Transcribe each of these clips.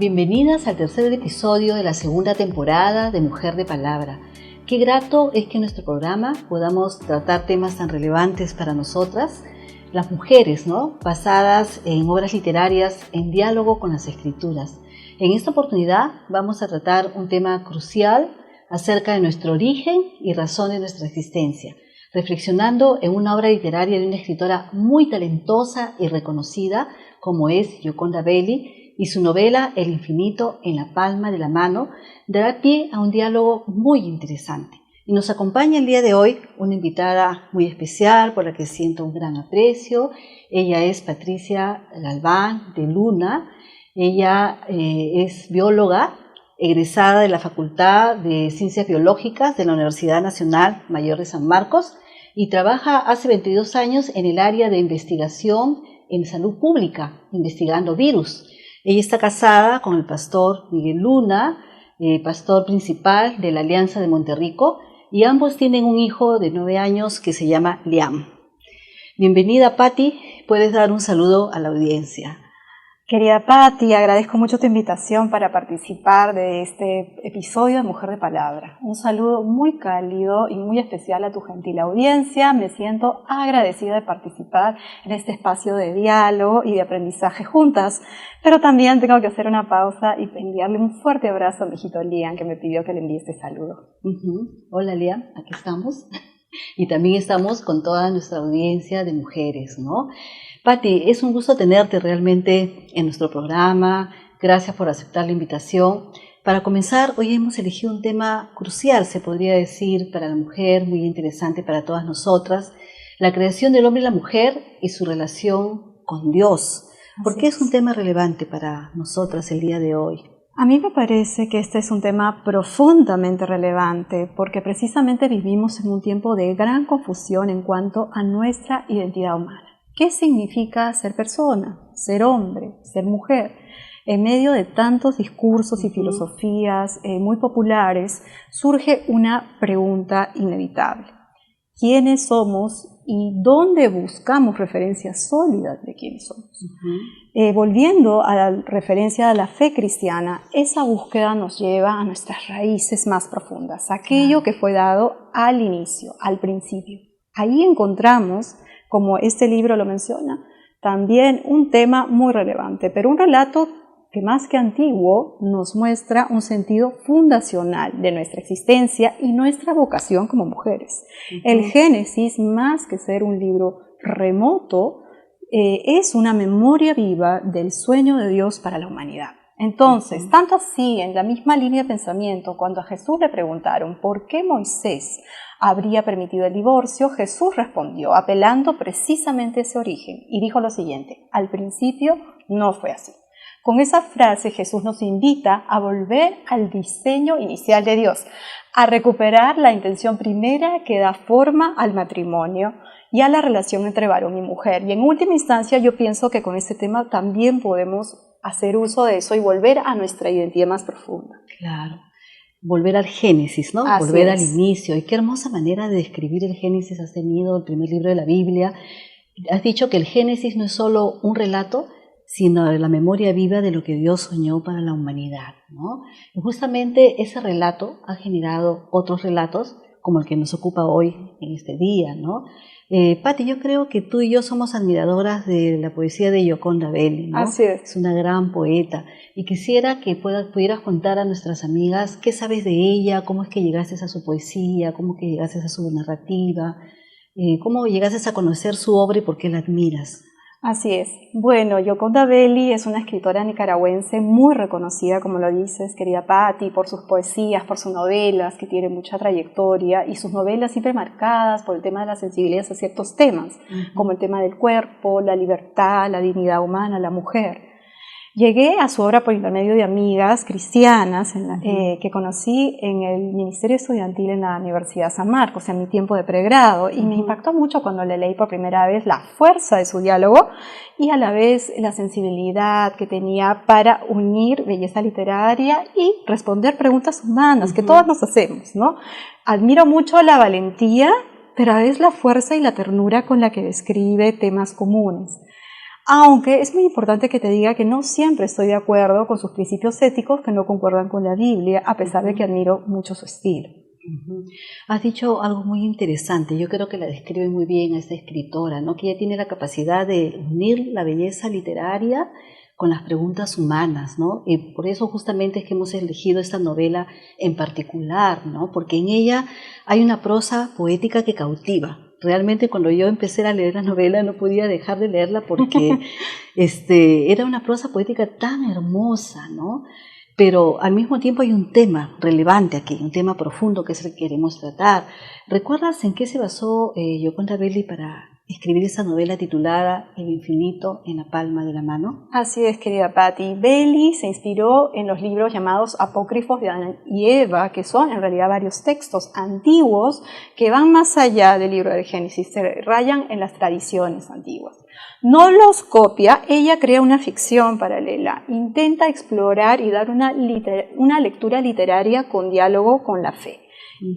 Bienvenidas al tercer episodio de la segunda temporada de Mujer de Palabra. Qué grato es que en nuestro programa podamos tratar temas tan relevantes para nosotras, las mujeres, basadas en obras literarias en diálogo con las escrituras. En esta oportunidad vamos a tratar un tema crucial acerca de nuestro origen y razón de nuestra existencia, reflexionando en una obra literaria de una escritora muy talentosa y reconocida como es Gioconda Belli, y su novela El infinito en la palma de la mano dará pie a un diálogo muy interesante. Y nos acompaña el día de hoy una invitada muy especial por la que siento un gran aprecio. Ella es Patricia Galván de Luna. Ella es bióloga, egresada de la Facultad de Ciencias Biológicas de la Universidad Nacional Mayor de San Marcos y trabaja hace 22 años en el área de investigación en salud pública, investigando virus. Ella está casada con el pastor Miguel Luna, pastor principal de la Alianza de Monterrico, y ambos tienen un hijo de 9 años que se llama Liam. Bienvenida, Patti. Puedes dar un saludo a la audiencia. Querida Patti, agradezco mucho tu invitación para participar de este episodio de Mujer de Palabra. Un saludo muy cálido y muy especial a tu gentil audiencia. Me siento agradecida de participar en este espacio de diálogo y de aprendizaje juntas, pero también tengo que hacer una pausa y enviarle un fuerte abrazo a mi hijito Liam, que me pidió que le envíe este saludo. Hola Liam, aquí estamos. Y también estamos con toda nuestra audiencia de mujeres, Patti, es un gusto tenerte realmente en nuestro programa. Gracias por aceptar la invitación. Para comenzar, hoy hemos elegido un tema crucial, se podría decir, para la mujer, muy interesante para todas nosotras, la creación del hombre y la mujer y su relación con Dios. ¿Por qué es un tema relevante para nosotras el día de hoy? A mí me parece que este es un tema profundamente relevante porque precisamente vivimos en un tiempo de gran confusión en cuanto a nuestra identidad humana. ¿Qué significa ser persona, ser hombre, ser mujer? En medio de tantos discursos y filosofías muy populares, surge una pregunta inevitable. ¿Quiénes somos y dónde buscamos referencias sólidas de quiénes somos? Volviendo a la referencia de la fe cristiana, esa búsqueda nos lleva a nuestras raíces más profundas, aquello que fue dado al inicio, al principio. Ahí encontramos, como este libro lo menciona, también un tema muy relevante, pero un relato que más que antiguo nos muestra un sentido fundacional de nuestra existencia y nuestra vocación como mujeres. El Génesis, más que ser un libro remoto, es una memoria viva del sueño de Dios para la humanidad. Entonces, tanto así, en la misma línea de pensamiento, cuando a Jesús le preguntaron por qué Moisés habría permitido el divorcio, Jesús respondió apelando precisamente a ese origen y dijo lo siguiente: al principio no fue así. Con esa frase Jesús nos invita a volver al diseño inicial de Dios, a recuperar la intención primera que da forma al matrimonio y a la relación entre varón y mujer. Y en última instancia yo pienso que con este tema también podemos hacer uso de eso y volver a nuestra identidad más profunda. Claro, volver al Génesis, volver al inicio. Y qué hermosa manera de describir el Génesis has tenido, el primer libro de la Biblia. Has dicho que el Génesis no es solo un relato, sino la memoria viva de lo que Dios soñó para la humanidad, Y justamente ese relato ha generado otros relatos, como el que nos ocupa hoy en este día, Patti, yo creo que tú y yo somos admiradoras de la poesía de Gioconda Belli, Así es. Es una gran poeta, y quisiera que pudieras contar a nuestras amigas qué sabes de ella, cómo es que llegaste a su poesía, cómo es que llegaste a su narrativa, cómo llegaste a conocer su obra y por qué la admiras. Así es. Bueno, Gioconda Belli es una escritora nicaragüense muy reconocida, como lo dices, querida Patti, por sus poesías, por sus novelas, que tiene mucha trayectoria, y sus novelas siempre marcadas por el tema de la sensibilidad hacia ciertos temas, como el tema del cuerpo, la libertad, la dignidad humana, la mujer. Llegué a su obra por intermedio de amigas cristianas que conocí en el Ministerio Estudiantil en la Universidad San Marcos, en mi tiempo de pregrado, y me impactó mucho cuando le leí por primera vez la fuerza de su diálogo y a la vez la sensibilidad que tenía para unir belleza literaria y responder preguntas humanas que todas nos hacemos, Admiro mucho la valentía, pero a la vez la fuerza y la ternura con la que describe temas comunes. Aunque es muy importante que te diga que no siempre estoy de acuerdo con sus principios éticos que no concuerdan con la Biblia, a pesar de que admiro mucho su estilo. Has dicho algo muy interesante, yo creo que la describe muy bien a esta escritora, ¿no? Que ella tiene la capacidad de unir la belleza literaria con las preguntas humanas, ¿no? Y por eso justamente es que hemos elegido esta novela en particular, ¿no? Porque en ella hay una prosa poética que cautiva. Realmente cuando yo empecé a leer la novela no podía dejar de leerla porque era una prosa poética tan hermosa, ¿no? Pero al mismo tiempo hay un tema relevante aquí, un tema profundo que es el que queremos tratar. ¿Recuerdas en qué se basó Gioconda Belli para escribir esa novela titulada El infinito en la palma de la mano? Así es, querida Patti. Belli se inspiró en los libros llamados apócrifos de Adán y Eva, que son en realidad varios textos antiguos que van más allá del libro del Génesis, se rayan en las tradiciones antiguas. No los copia, ella crea una ficción paralela, intenta explorar y dar una lectura literaria con diálogo con la fe.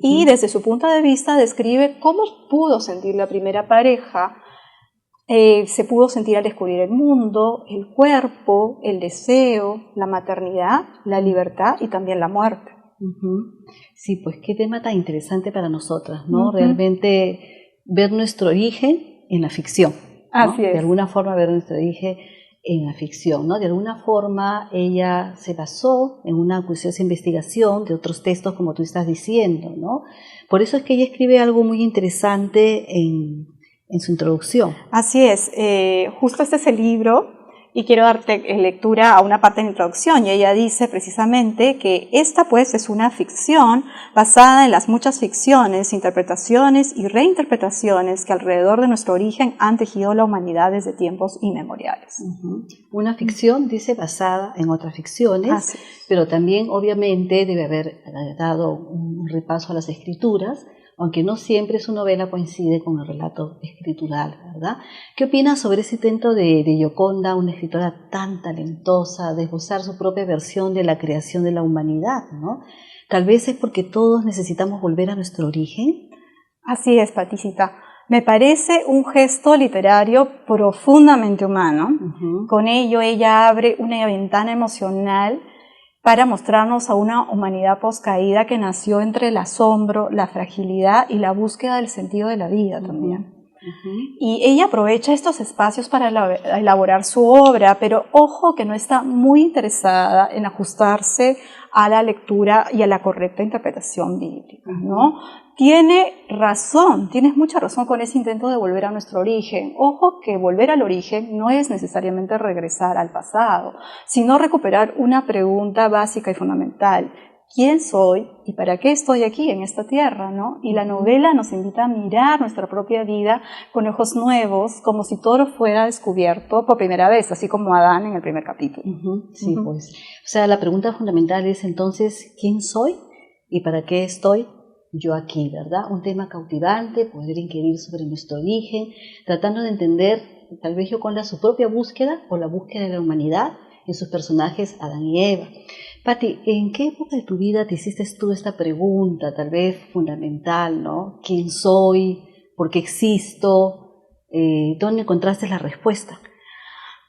Y desde su punto de vista describe cómo pudo sentir la primera pareja, se pudo sentir al descubrir el mundo, el cuerpo, el deseo, la maternidad, la libertad y también la muerte. Sí, pues qué tema tan interesante para nosotras, ¿no? Realmente ver nuestro origen en la ficción. ¿no? Así es. De alguna forma ver nuestro origen en la ficción, ¿no? De alguna forma ella se basó en una acuciosa investigación de otros textos, como tú estás diciendo, ¿no? Por eso es que ella escribe algo muy interesante en su introducción. Así es, justo este es el libro y quiero darte lectura a una parte de la introducción y ella dice precisamente que esta pues es una ficción basada en las muchas ficciones, interpretaciones y reinterpretaciones que alrededor de nuestro origen han tejido la humanidad desde tiempos inmemoriales. Una ficción, dice, basada en otras ficciones, pero también obviamente debe haber dado un repaso a las escrituras, aunque no siempre su novela coincide con el relato escritural, ¿verdad? ¿Qué opinas sobre ese intento de Gioconda, una escritora tan talentosa, de esbozar su propia versión de la creación de la humanidad, ¿no? Tal vez es porque todos necesitamos volver a nuestro origen. Así es, Paticita. Me parece un gesto literario profundamente humano. Con ello ella abre una ventana emocional para mostrarnos a una humanidad poscaída que nació entre el asombro, la fragilidad y la búsqueda del sentido de la vida también. Y ella aprovecha estos espacios para elaborar su obra, pero ojo que no está muy interesada en ajustarse a la lectura y a la correcta interpretación bíblica, ¿no? Tienes mucha razón con ese intento de volver a nuestro origen. Ojo que volver al origen no es necesariamente regresar al pasado, sino recuperar una pregunta básica y fundamental. ¿Quién soy y para qué estoy aquí en esta tierra, ¿no? Y la novela nos invita a mirar nuestra propia vida con ojos nuevos, como si todo fuera descubierto por primera vez, así como Adán en el primer capítulo. Sí, pues. O sea, la pregunta fundamental es entonces, ¿quién soy y para qué estoy yo aquí, verdad? Un tema cautivante, poder inquirir sobre nuestro origen, tratando de entender, tal vez Gioconda, su propia búsqueda o la búsqueda de la humanidad en sus personajes Adán y Eva. Patti, ¿en qué época de tu vida te hiciste tú esta pregunta, tal vez fundamental, ¿no? ¿Quién soy? ¿Por qué existo? ¿Dónde encontraste la respuesta?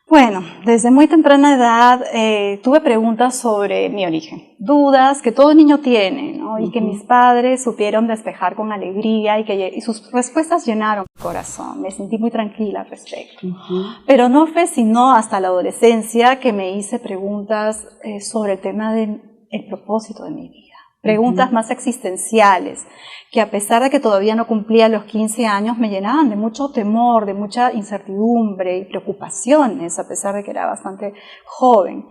Bueno, desde muy temprana edad tuve preguntas sobre mi origen, dudas que todo niño tiene, ¿no? Y que mis padres supieron despejar con alegría y sus respuestas llenaron mi corazón. Me sentí muy tranquila al respecto. Pero no fue sino hasta la adolescencia que me hice preguntas sobre el tema del propósito de mi vida. Preguntas más existenciales, que a pesar de que todavía no cumplía los 15 años, me llenaban de mucho temor, de mucha incertidumbre y preocupaciones, a pesar de que era bastante joven.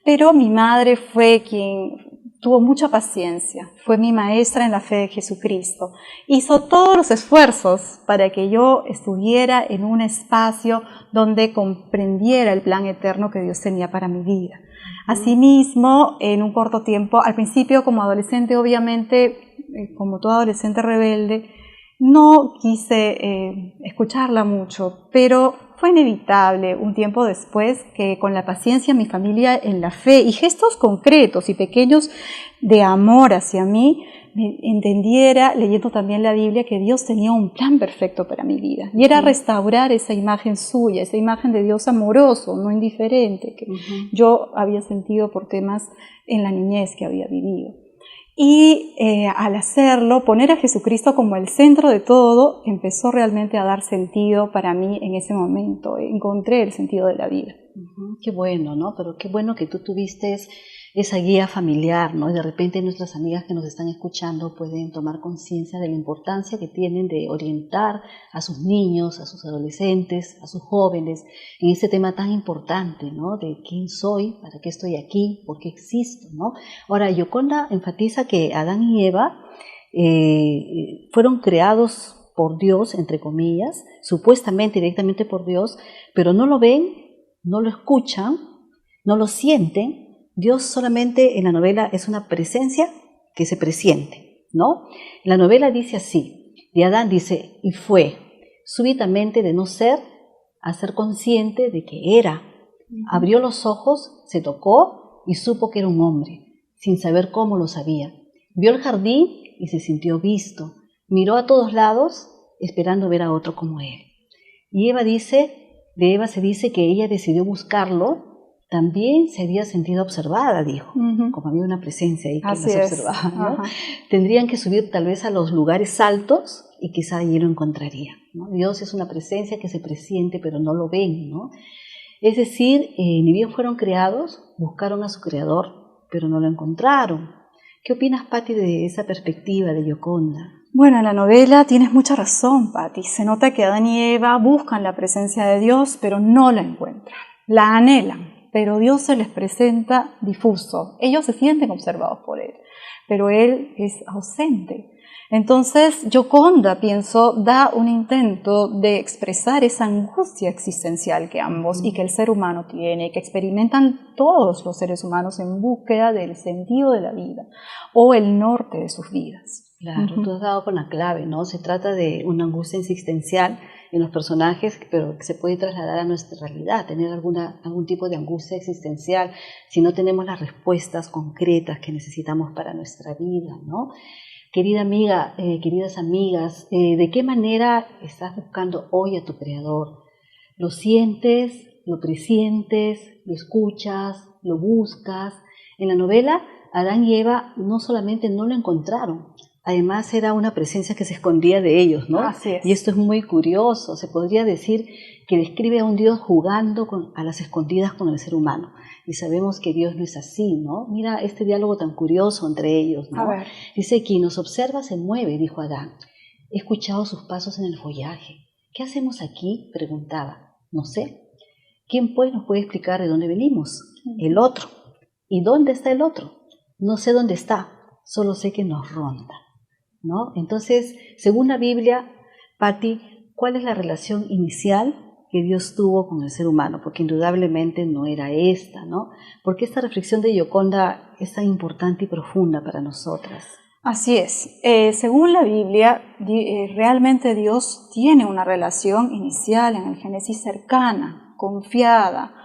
Pero mi madre fue quien tuvo mucha paciencia, fue mi maestra en la fe de Jesucristo. Hizo todos los esfuerzos para que yo estuviera en un espacio donde comprendiera el plan eterno que Dios tenía para mi vida. Asimismo, en un corto tiempo, al principio como adolescente, obviamente, como toda adolescente rebelde, no quise escucharla mucho, pero fue inevitable un tiempo después que con la paciencia mi familia en la fe y gestos concretos y pequeños de amor hacia mí, me entendiera, leyendo también la Biblia, que Dios tenía un plan perfecto para mi vida. Y era restaurar esa imagen suya, esa imagen de Dios amoroso, no indiferente, que yo había sentido por temas en la niñez que había vivido. Y al hacerlo, poner a Jesucristo como el centro de todo, empezó realmente a dar sentido para mí en ese momento. Encontré el sentido de la vida. Qué bueno, ¿no? Pero qué bueno que tú tuviste esa guía familiar, ¿no? Y de repente nuestras amigas que nos están escuchando pueden tomar conciencia de la importancia que tienen de orientar a sus niños, a sus adolescentes, a sus jóvenes en este tema tan importante, ¿no? De quién soy, para qué estoy aquí, por qué existo, ¿no? Ahora, Gioconda enfatiza que Adán y Eva fueron creados por Dios, entre comillas, supuestamente directamente por Dios, pero no lo ven, no lo escuchan, no lo sienten. Dios solamente en la novela es una presencia que se presiente, ¿no? La novela dice así, de Adán dice, y fue súbitamente de no ser a ser consciente de que era. Abrió los ojos, se tocó y supo que era un hombre, sin saber cómo lo sabía. Vio el jardín y se sintió visto. Miró a todos lados esperando ver a otro como él. Y de Eva se dice que ella decidió buscarlo. También se había sentido observada, dijo, como había una presencia ahí que las observaba, ¿no? Tendrían que subir tal vez a los lugares altos y quizá allí lo encontraría, ¿no? Dios es una presencia que se presiente pero no lo ven, ¿no? Es decir, ni bien fueron creados, buscaron a su creador, pero no lo encontraron. ¿Qué opinas, Patti, de esa perspectiva de Gioconda? Bueno, en la novela tienes mucha razón, Patti. Se nota que Adán y Eva buscan la presencia de Dios, pero no la encuentran. La anhelan, pero Dios se les presenta difuso. Ellos se sienten observados por Él, pero Él es ausente. Entonces, Gioconda, pienso, da un intento de expresar esa angustia existencial que ambos y que el ser humano tiene, que experimentan todos los seres humanos en búsqueda del sentido de la vida o el norte de sus vidas. Claro, tú has dado con la clave, ¿no? Se trata de una angustia existencial en los personajes, pero que se puede trasladar a nuestra realidad, tener algún tipo de angustia existencial si no tenemos las respuestas concretas que necesitamos para nuestra vida, ¿no? Querida amiga, queridas amigas, ¿de qué manera estás buscando hoy a tu Creador? ¿Lo sientes, lo presientes, lo escuchas, lo buscas? En la novela, Adán y Eva no solamente no lo encontraron, además era una presencia que se escondía de ellos, ¿no? Así es. Y esto es muy curioso, se podría decir que describe a un Dios jugando a las escondidas con el ser humano. Y sabemos que Dios no es así, ¿no? Mira este diálogo tan curioso entre ellos, ¿no? Dice, quien nos observa se mueve, dijo Adán. He escuchado sus pasos en el follaje. ¿Qué hacemos aquí?, preguntaba. No sé. ¿Quién pues nos puede explicar de dónde venimos? El otro. ¿Y dónde está el otro? No sé dónde está, solo sé que nos ronda, ¿no? Entonces, según la Biblia, Patti, ¿cuál es la relación inicial que Dios tuvo con el ser humano? Porque indudablemente no era esta, ¿no? Porque esta reflexión de Gioconda es tan importante y profunda para nosotras. Así es. Según la Biblia, realmente Dios tiene una relación inicial en el Génesis cercana, confiada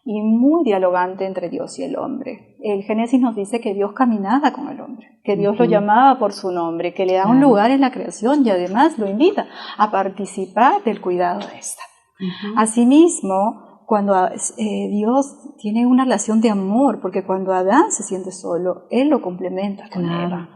y muy dialogante entre Dios y el hombre. El Génesis nos dice que Dios caminaba con el hombre, que Dios lo llamaba por su nombre, que le da un lugar en la creación y además lo invita a participar del cuidado de esta. Asimismo, cuando Dios tiene una relación de amor, porque cuando Adán se siente solo, Él lo complementa con Eva.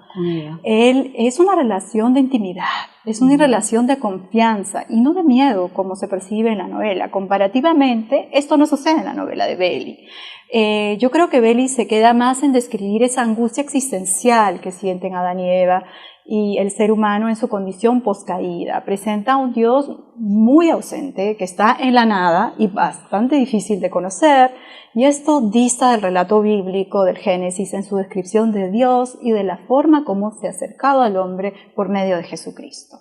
Él es una relación de intimidad, es una relación de confianza y no de miedo como se percibe en la novela. Comparativamente, esto no sucede en la novela de Belli. Yo creo que Belli se queda más en describir esa angustia existencial que sienten Adán y Eva y el ser humano en su condición poscaída. Presenta a un Dios muy ausente, que está en la nada y bastante difícil de conocer, y esto dista del relato bíblico del Génesis en su descripción de Dios y de la forma como se ha acercado al hombre por medio de Jesucristo.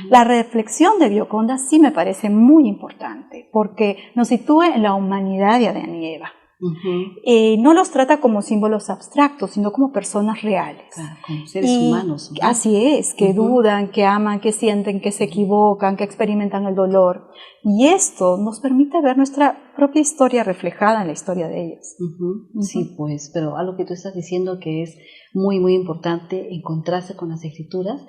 La reflexión de Gioconda sí me parece muy importante, porque nos sitúa en la humanidad de Adán y Eva. No los trata como símbolos abstractos, sino como personas reales. Claro, como seres humanos, ¿no? Así es, que dudan, que aman, que sienten, que se equivocan, que experimentan el dolor. Y esto nos permite ver nuestra propia historia reflejada en la historia de ellos. Sí, pues, pero algo que tú estás diciendo que es muy, muy importante encontrarse con las escrituras,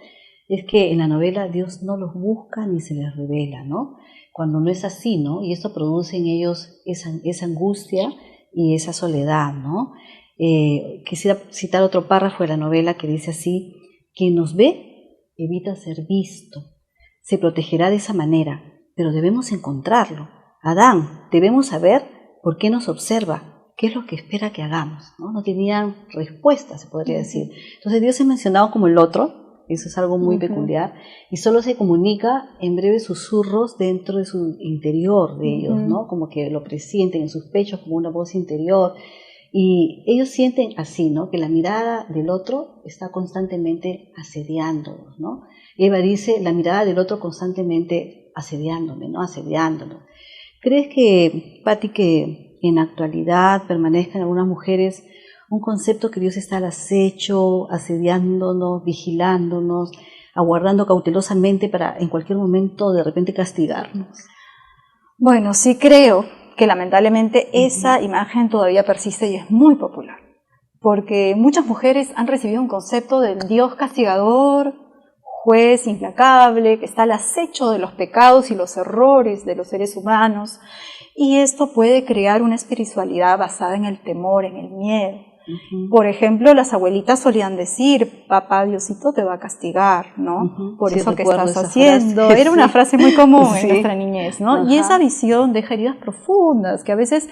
es que en la novela Dios no los busca ni se les revela, ¿no? Cuando no es así, ¿no? Y esto produce en ellos esa angustia y esa soledad, ¿no? Quisiera citar otro párrafo de la novela que dice así: quien nos ve evita ser visto, se protegerá de esa manera, pero debemos encontrarlo. Adán, debemos saber por qué nos observa, qué es lo que espera que hagamos, ¿no? No tenían respuesta, se podría decir. Entonces Dios es mencionado como el otro. Eso es algo muy peculiar, y solo se comunica en breves susurros dentro de su interior de ellos, ¿no? Como que lo presienten en sus pechos como una voz interior, y ellos sienten así, ¿no? Que la mirada del otro está constantemente asediándolos, ¿no? Eva dice, la mirada del otro constantemente asediándome, ¿no? Asediándonos. ¿Crees que, Patti, que en la actualidad permanezcan algunas mujeres un concepto que Dios está al acecho, asediándonos, vigilándonos, aguardando cautelosamente para en cualquier momento de repente castigarnos? Bueno, sí creo que lamentablemente esa imagen todavía persiste y es muy popular, porque muchas mujeres han recibido un concepto del Dios castigador, juez implacable, que está al acecho de los pecados y los errores de los seres humanos, y esto puede crear una espiritualidad basada en el temor, en el miedo. Por ejemplo, las abuelitas solían decir, papá Diosito te va a castigar, ¿no? Por eso que estás haciendo. Era una frase muy común en nuestra niñez, ¿no? Y esa visión deja heridas profundas que a veces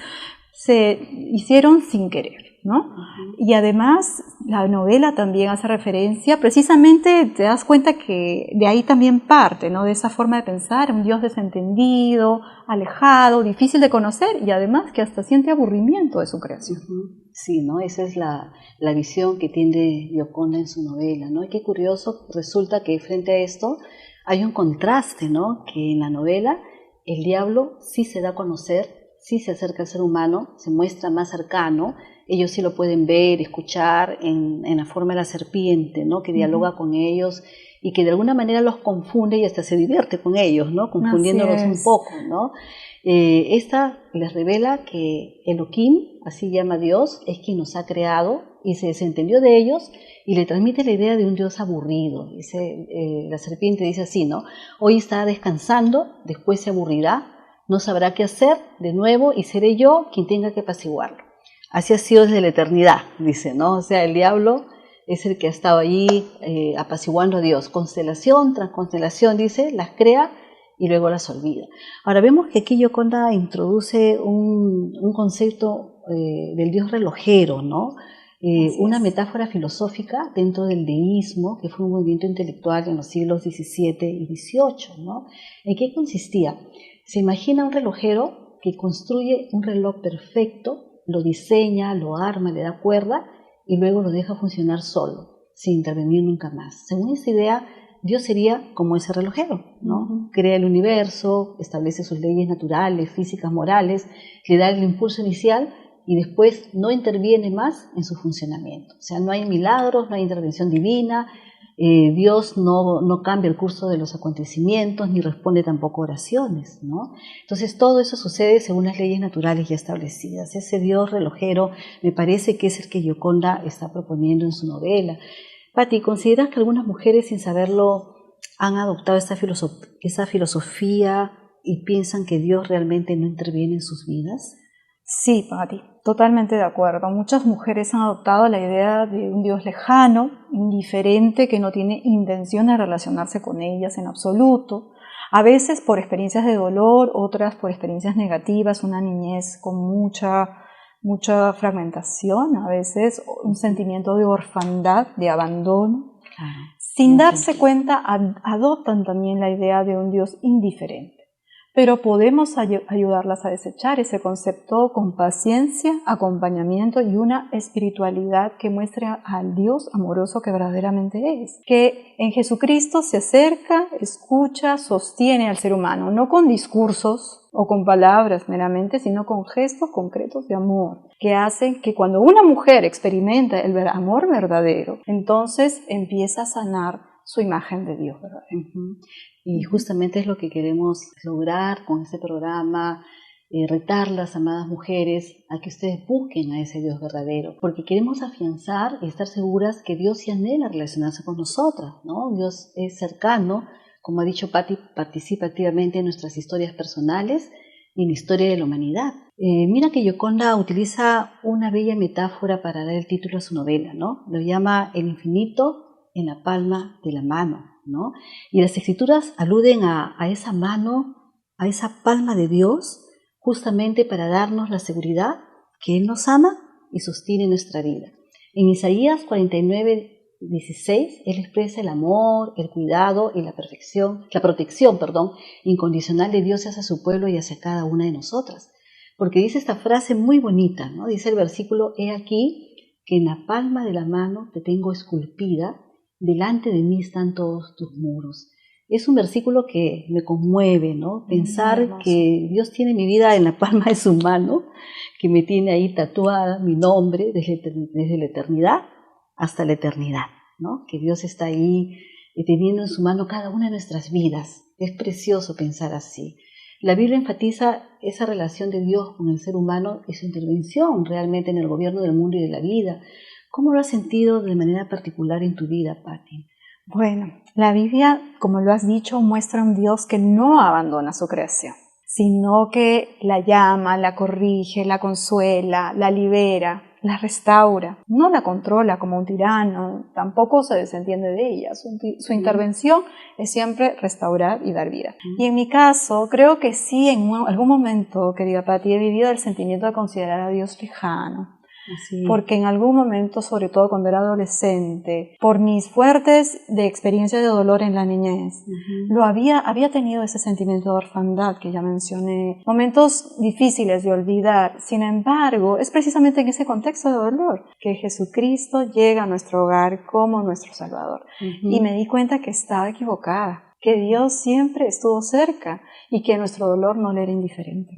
se hicieron sin querer, ¿no? Y además la novela también hace referencia, precisamente te das cuenta que de ahí también parte, ¿no? De esa forma de pensar, un Dios desentendido, alejado, difícil de conocer, y además que hasta siente aburrimiento de su creación. Sí, ¿no? Esa es la visión que tiene Gioconda en su novela, ¿no? Y qué curioso, resulta que frente a esto hay un contraste, ¿no? Que en la novela el diablo sí se da a conocer, sí se acerca al ser humano, se muestra más cercano, ellos sí lo pueden ver, escuchar en la forma de la serpiente, ¿no? Que dialoga con ellos y que de alguna manera los confunde y hasta se divierte con ellos, ¿no? Confundiéndolos un poco, ¿no? Esta les revela que Elohim, así llama Dios, es quien nos ha creado y se desentendió de ellos y le transmite la idea de un Dios aburrido. Dice, la serpiente dice así, ¿no? Hoy está descansando, después se aburrirá, no sabrá qué hacer de nuevo y seré yo quien tenga que apaciguarlo. Así ha sido desde la eternidad, dice, ¿no? O sea, el diablo es el que ha estado allí apaciguando a Dios. Constelación tras constelación, dice, las crea y luego las olvida. Ahora vemos que aquí Gioconda introduce un concepto del Dios relojero, ¿no? Una metáfora filosófica dentro del deísmo, que fue un movimiento intelectual en los siglos XVII y XVIII, ¿no? ¿En qué consistía? Se imagina un relojero que construye un reloj perfecto, lo diseña, lo arma, le da cuerda y luego lo deja funcionar solo, sin intervenir nunca más. Según esa idea, Dios sería como ese relojero, ¿no? Crea el universo, establece sus leyes naturales, físicas, morales, le da el impulso inicial y después no interviene más en su funcionamiento. O sea, no hay milagros, no hay intervención divina, Dios no cambia el curso de los acontecimientos ni responde tampoco oraciones, ¿no? Entonces todo eso sucede según las leyes naturales ya establecidas. Ese Dios relojero me parece que es el que Gioconda está proponiendo en su novela. Patti, ¿consideras que algunas mujeres sin saberlo han adoptado esa filosofía y piensan que Dios realmente no interviene en sus vidas? Sí, Patti, totalmente de acuerdo. Muchas mujeres han adoptado la idea de un Dios lejano, indiferente, que no tiene intención de relacionarse con ellas en absoluto. A veces por experiencias de dolor, otras por experiencias negativas, una niñez con mucha fragmentación, a veces un sentimiento de orfandad, de abandono. Claro, sin darse cuenta, adoptan también la idea de un Dios indiferente. Pero podemos ayudarlas a desechar ese concepto con paciencia, acompañamiento y una espiritualidad que muestre al Dios amoroso que verdaderamente es. Que en Jesucristo se acerca, escucha, sostiene al ser humano, no con discursos, o con palabras meramente, sino con gestos concretos de amor, que hacen que cuando una mujer experimenta el amor verdadero, entonces empieza a sanar su imagen de Dios verdadero. Y justamente es lo que queremos lograr con este programa, retar las amadas mujeres a que ustedes busquen a ese Dios verdadero, porque queremos afianzar y estar seguras que Dios sí anhela relacionarse con nosotras, ¿no? Dios es cercano, como ha dicho Patti, participa activamente en nuestras historias personales y en la historia de la humanidad. Mira que Gioconda utiliza una bella metáfora para dar el título a su novela, ¿no? Lo llama El infinito en la palma de la mano, ¿no? Y las escrituras aluden a esa mano, a esa palma de Dios, justamente para darnos la seguridad que Él nos ama y sostiene nuestra vida. En Isaías 49:16, Él expresa el amor, el cuidado y la protección incondicional de Dios hacia su pueblo y hacia cada una de nosotras. Porque dice esta frase muy bonita, ¿no? Dice el versículo: he aquí que en la palma de la mano te tengo esculpida, delante de mí están todos tus muros. Es un versículo que me conmueve, ¿no? Pensar que Dios tiene mi vida en la palma de su mano, que me tiene ahí tatuada mi nombre desde la eternidad hasta la eternidad, ¿no? Que Dios está ahí teniendo en su mano cada una de nuestras vidas. Es precioso pensar así. La Biblia enfatiza esa relación de Dios con el ser humano y su intervención realmente en el gobierno del mundo y de la vida. ¿Cómo lo has sentido de manera particular en tu vida, Patti? Bueno, la Biblia, como lo has dicho, muestra un Dios que no abandona su creación, sino que la llama, la corrige, la consuela, la libera, la restaura. No la controla como un tirano, tampoco se desentiende de ella. Su intervención es siempre restaurar y dar vida. Y en mi caso, creo que sí, en algún momento, querida Patti, he vivido el sentimiento de considerar a Dios lejano. Así. Porque en algún momento, sobre todo cuando era adolescente, por mis fuertes experiencias de dolor en la niñez, había tenido ese sentimiento de orfandad que ya mencioné, momentos difíciles de olvidar. Sin embargo, es precisamente en ese contexto de dolor que Jesucristo llega a nuestro hogar como nuestro Salvador. Y me di cuenta que estaba equivocada, que Dios siempre estuvo cerca y que nuestro dolor no le era indiferente.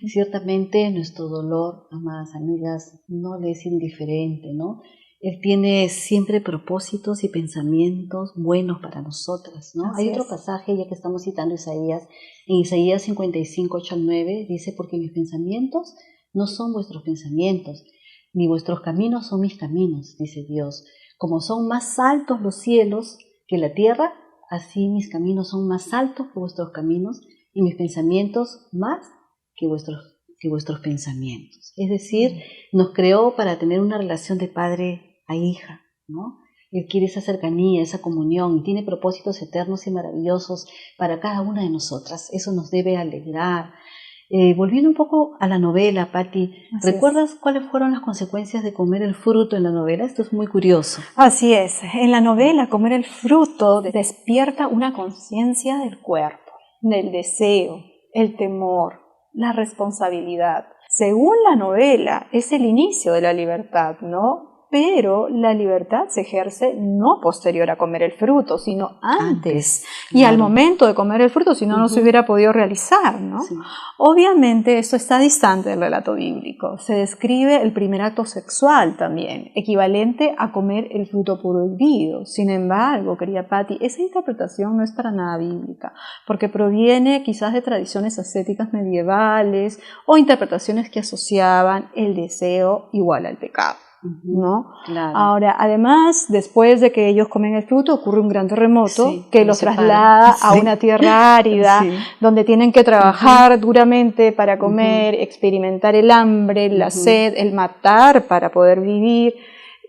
Ciertamente nuestro dolor, amadas amigas, no le es indiferente, ¿no? Él tiene siempre propósitos y pensamientos buenos para nosotras, ¿no? Hay otro pasaje, ya que estamos citando Isaías, en Isaías 55, 8 al 9, dice: porque mis pensamientos no son vuestros pensamientos, ni vuestros caminos son mis caminos, dice Dios. Como son más altos los cielos que la tierra, así mis caminos son más altos que vuestros caminos y mis pensamientos más que vuestros pensamientos. Es decir, nos creó para tener una relación de padre a hija, ¿no? Él quiere esa cercanía, esa comunión, y tiene propósitos eternos y maravillosos para cada una de nosotras. Eso nos debe alegrar. Volviendo un poco a la novela, Patti, ¿recuerdas cuáles fueron las consecuencias de comer el fruto en la novela? Esto es muy curioso. Así es. En la novela, comer el fruto despierta una conciencia del cuerpo, del deseo, el temor, la responsabilidad. Según la novela, es el inicio de la libertad, ¿no? Pero la libertad se ejerce no posterior a comer el fruto, sino antes. Y al momento de comer el fruto, si no, no se hubiera podido realizar, ¿no? Sí. Obviamente esto está distante del relato bíblico. Se describe el primer acto sexual también, equivalente a comer el fruto prohibido. Sin embargo, querida Patti, esa interpretación no es para nada bíblica, porque proviene quizás de tradiciones ascéticas medievales o interpretaciones que asociaban el deseo igual al pecado, ¿no? Claro. Ahora, además, después de que ellos comen el fruto, ocurre un gran terremoto que los traslada a una tierra árida, donde tienen que trabajar duramente para comer, experimentar el hambre, la sed, el matar para poder vivir,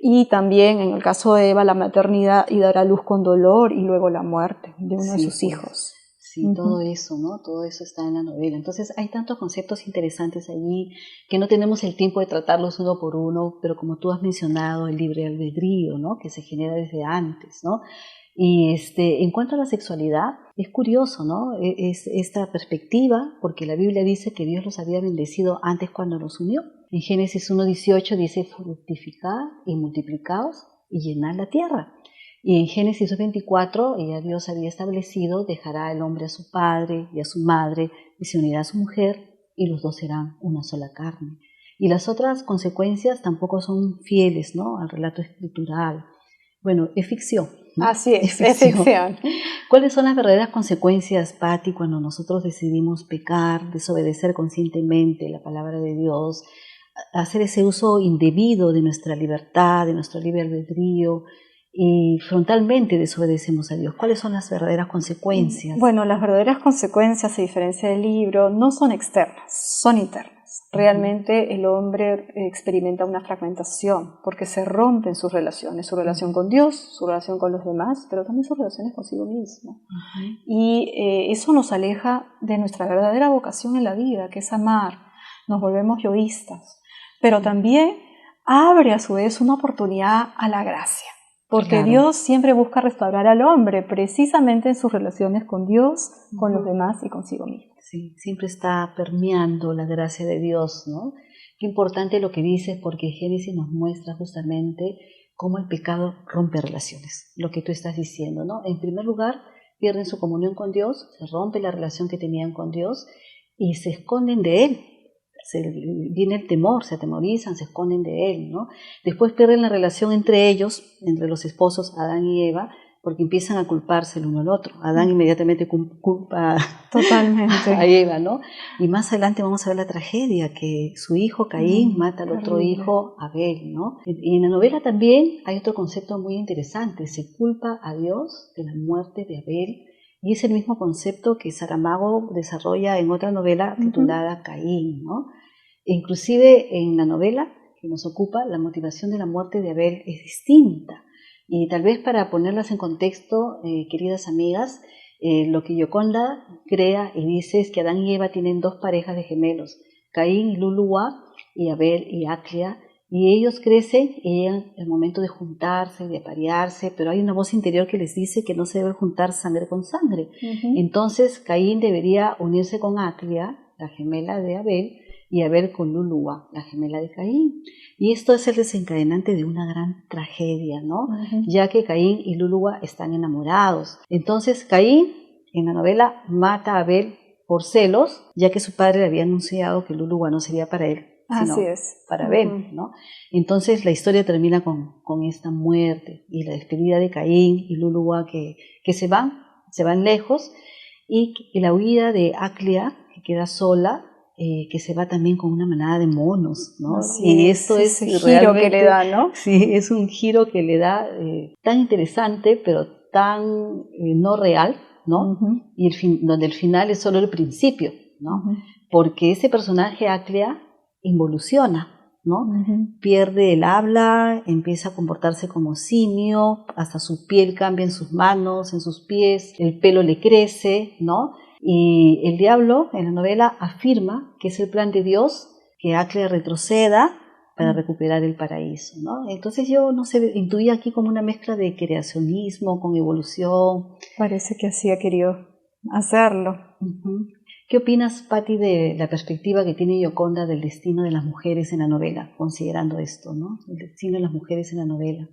y también, en el caso de Eva, la maternidad y dar a luz con dolor, y luego la muerte de uno de sus hijos. Sí, todo eso, ¿no? Todo eso está en la novela. Entonces hay tantos conceptos interesantes allí que no tenemos el tiempo de tratarlos uno por uno, pero como tú has mencionado, el libre albedrío, ¿no? Que se genera desde antes, ¿no? Y en cuanto a la sexualidad, es curioso, ¿no? Es esta perspectiva, porque la Biblia dice que Dios los había bendecido antes cuando los unió. En Génesis 1:18 dice: fructificad y multiplicaos y llenad la tierra. Y en Génesis 2:24, ya Dios había establecido, dejará el hombre a su padre y a su madre y se unirá a su mujer y los dos serán una sola carne. Y las otras consecuencias tampoco son fieles, ¿no?, al relato escritural. Bueno, es ficción, ¿no? Así es ficción. ¿Cuáles son las verdaderas consecuencias, Patti, cuando nosotros decidimos pecar, desobedecer conscientemente la palabra de Dios, hacer ese uso indebido de nuestra libertad, de nuestro libre albedrío, y frontalmente desobedecemos a Dios? ¿Cuáles son las verdaderas consecuencias? Bueno, las verdaderas consecuencias, a diferencia del libro, no son externas, son internas. Realmente el hombre experimenta una fragmentación porque se rompen sus relaciones, su relación con Dios, su relación con los demás, pero también sus relaciones consigo mismo. Y eso nos aleja de nuestra verdadera vocación en la vida, que es amar. Nos volvemos yoístas, pero también abre a su vez una oportunidad a la gracia. Porque Claro. Dios siempre busca restaurar al hombre, precisamente en sus relaciones con Dios, con los demás y consigo mismo. Sí, siempre está permeando la gracia de Dios, ¿no? Qué importante lo que dices, porque Génesis nos muestra justamente cómo el pecado rompe relaciones, lo que tú estás diciendo, ¿no? En primer lugar, pierden su comunión con Dios, se rompe la relación que tenían con Dios y se esconden de Él. Viene el temor, se atemorizan, se esconden de Él, ¿no? Después pierden la relación entre ellos, entre los esposos Adán y Eva, porque empiezan a culparse el uno al otro. Adán inmediatamente culpa Totalmente a Eva, ¿no? Y más adelante vamos a ver la tragedia, que su hijo Caín mata al otro terrible. hijo Abel, ¿no? Y en la novela también hay otro concepto muy interesante, se culpa a Dios de la muerte de Abel, y es el mismo concepto que Saramago desarrolla en otra novela titulada Caín, ¿no? E inclusive en la novela que nos ocupa, la motivación de la muerte de Abel es distinta. Y tal vez para ponerlas en contexto, queridas amigas, lo que Gioconda crea y dice es que Adán y Eva tienen dos parejas de gemelos, Caín y Luluá, y Abel y Aclia, y ellos crecen y llegan el momento de juntarse, de aparearse, pero hay una voz interior que les dice que no se debe juntar sangre con sangre. Entonces Caín debería unirse con Aclia, la gemela de Abel, y Abel con Luluá, la gemela de Caín. Y esto es el desencadenante de una gran tragedia, ¿no? Ya que Caín y Luluá están enamorados. Entonces Caín, en la novela, mata a Abel por celos, ya que su padre le había anunciado que Luluá no sería para él, sino Así es. para Abel, ¿no? Entonces la historia termina con esta muerte y la despedida de Caín y Luluá que se van lejos, y la huida de Aclia, que queda sola, que se va también con una manada de monos, ¿no? Así y es, esto es ese giro que le da, ¿no? Sí, es un giro que le da tan interesante, pero tan no real, ¿no? Y donde el final es solo el principio, ¿no? Porque ese personaje Aclia involuciona, ¿no? Pierde el habla, empieza a comportarse como simio, hasta su piel cambia en sus manos, en sus pies, el pelo le crece, ¿no? Y el diablo en la novela afirma que es el plan de Dios que Aclia retroceda para recuperar el paraíso, ¿no? Entonces yo, no sé, intuía aquí como una mezcla de creacionismo con evolución. Parece que así ha querido hacerlo. ¿Qué opinas, Patti, de la perspectiva que tiene Gioconda del destino de las mujeres en la novela, considerando esto, ¿no? El destino de las mujeres en la novela.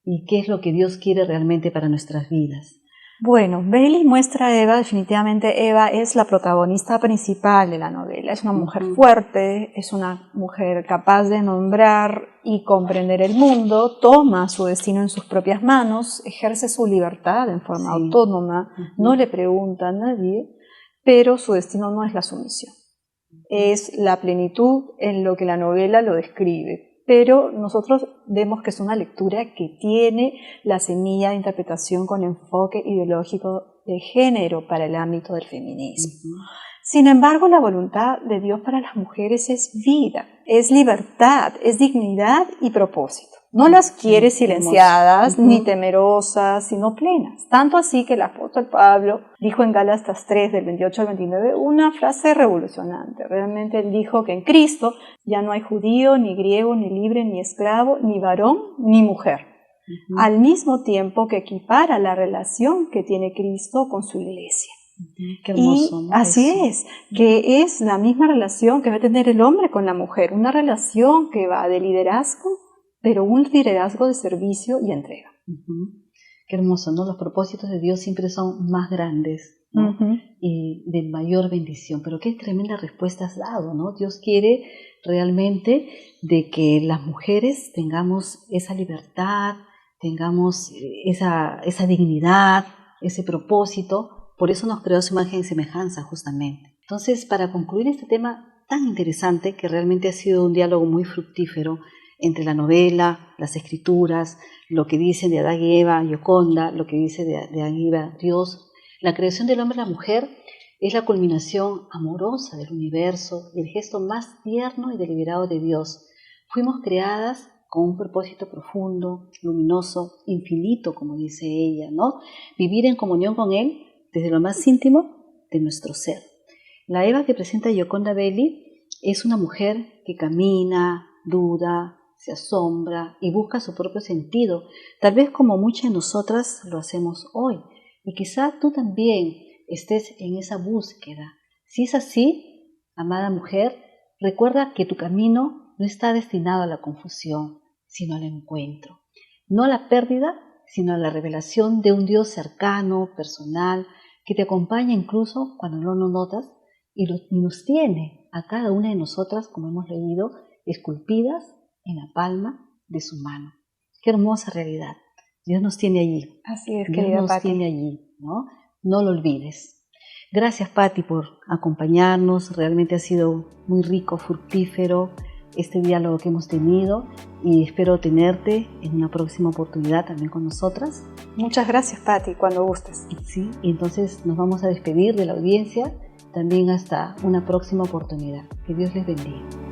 ¿Y qué es lo que Dios quiere realmente para nuestras vidas? Bueno, Bailey muestra a Eva, definitivamente Eva es la protagonista principal de la novela. Es una mujer fuerte, es una mujer capaz de nombrar y comprender el mundo, toma su destino en sus propias manos, ejerce su libertad en forma autónoma, no le pregunta a nadie, pero su destino no es la sumisión. Es la plenitud en lo que la novela lo describe. Pero nosotros vemos que es una lectura que tiene la semilla de interpretación con enfoque ideológico de género para el ámbito del feminismo. Sin embargo, la voluntad de Dios para las mujeres es vida, es libertad, es dignidad y propósito. No las quiere silenciadas ni temerosas, sino plenas. Tanto así que el apóstol Pablo dijo en Gálatas 3, del 28 al 29, una frase revolucionante. Realmente él dijo que en Cristo ya no hay judío, ni griego, ni libre, ni esclavo, ni varón, ni mujer. Al mismo tiempo que equipara la relación que tiene Cristo con su iglesia. Qué hermoso, y ¿no? así es, que es la misma relación que va a tener el hombre con la mujer, una relación que va de liderazgo, pero un liderazgo de servicio y entrega. Qué hermoso, ¿no? Los propósitos de Dios siempre son más grandes, ¿no? Y de mayor bendición. Pero qué tremenda respuesta has dado, ¿no? Dios quiere realmente de que las mujeres tengamos esa libertad, tengamos esa dignidad, ese propósito. Por eso nos creó a su imagen y semejanza, justamente. Entonces, para concluir este tema tan interesante, que realmente ha sido un diálogo muy fructífero entre la novela, las escrituras, lo que dicen de Adán y Eva, Gioconda, lo que dice de Adán y Eva, Dios, la creación del hombre y la mujer es la culminación amorosa del universo y el gesto más tierno y deliberado de Dios. Fuimos creadas con un propósito profundo, luminoso, infinito, como dice ella, ¿no? Vivir en comunión con Él desde lo más íntimo de nuestro ser. La Eva que presenta Gioconda Belli es una mujer que camina, duda, se asombra y busca su propio sentido, tal vez como muchas de nosotras lo hacemos hoy. Y quizá tú también estés en esa búsqueda. Si es así, amada mujer, recuerda que tu camino no está destinado a la confusión, sino al encuentro. No a la pérdida, sino a la revelación de un Dios cercano, personal, que te acompaña incluso cuando no lo notas y nos tiene a cada una de nosotras, como hemos leído, esculpidas en la palma de su mano. Qué hermosa realidad. Dios nos tiene allí. Así es, Dios querida nos Patti. tiene allí, ¿no? No lo olvides. Gracias, Patti, por acompañarnos. Realmente ha sido muy rico, fructífero este diálogo que hemos tenido y espero tenerte en una próxima oportunidad también con nosotras. Muchas gracias, Patti, cuando gustes. Sí, y entonces nos vamos a despedir de la audiencia también hasta una próxima oportunidad. Que Dios les bendiga.